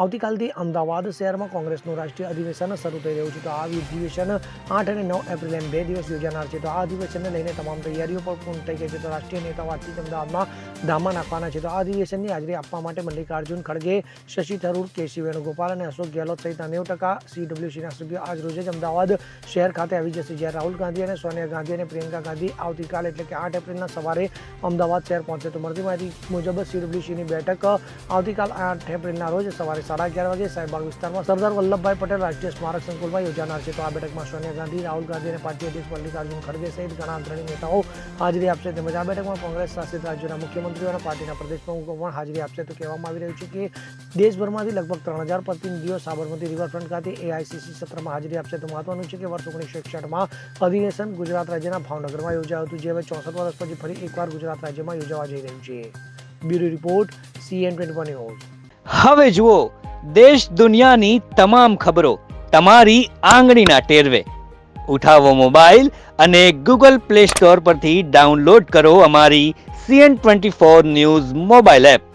આવતીકાલથી અમદાવાદ શહેરમાં કોંગ્રેસનું રાષ્ટ્રીય અધિવેશન શરૂ થઈ રહ્યું છે. તો આ અધિવેશન 8 અને 9 એપ્રિલ એમ 2 દિવસ યોજાનાર છે. તો આ અધિવેશનને લઈને તમામ તૈયારીઓ પણ પૂર્ણ થઈ ગઈ છે. તો રાષ્ટ્રીય નેતાઓ આજથી અમદાવાદમાં ધામા નાખવાના છે. તો આ અધિવેશનની હાજરી આપવા માટે મલ્લિકાર્જુન ખડગે, શશી થરૂર, કેસી વેણુગોપાલ અને અશોક ગેહલોત સહિત 90% CWCના સભ્યો આજ રોજ જ અમદાવાદ શહેર ખાતે આવી જશે. જ્યારે રાહુલ ગાંધી અને સોનિયા ગાંધી અને પ્રિયંકા ગાંધી આવતીકાલ એટલે કે 8 એપ્રિલના સવારે અમદાવાદ શહેર પહોંચશે. તો મળતી માહિતી મુજબ CWCની બેઠક આવતીકાલ 8 એપ્રિલના રોજ સવારે 11:30 વાગે સાહેબબાગ વિસ્તારમાં સરદાર વલ્લભભાઈ પટેલ રાષ્ટ્રીય સ્મારક સંકુલમાં યોજાનાર છે. તો આ બેઠકમાં સોનિયા ગાંધી, રાહુલ ગાંધી અને પાર્ટી અધ્યક્ષ મલ્લિકાર્જુન ખડગે સહિત ઘણા અગ્રણી નેતાઓ હાજરી આપશે. તેમજ આ બેઠકમાં કોંગ્રેસ શાસિત રાજ્યોના મુખ્યમંત્રીઓ અને પાર્ટીના પ્રદેશ પ્રમુખો પણ હાજરી આપશે. તો કહેવામાં આવી રહ્યું છે કે દેશભરમાંથી લગભગ 3000 પ્રતિનિધિઓ સાબરમતી રિવરફ્રન્ટ ખાતે AICC સત્રમાં હાજરી આપશે. તો મહત્વનું છે કે વર્ષ 1961માં અધિવેશન ગુજરાત રાજ્યના ભાવનગરમાં યોજાયું હતું, જે હવે 64 વર્ષ પછી ફરી એકવાર ગુજરાત રાજ્યમાં યોજાવા જઈ રહ્યું છે. Bureau report CN24 news. હવે જુઓ દેશ દુનિયાની તમામ ખબરો તમારી આંગળીના ટેરવે. ઉઠાવો મોબાઈલ અને Google Play Store પરથી ડાઉનલોડ કરો અમારી CN24 ન્યૂઝ મોબાઈલ એપ.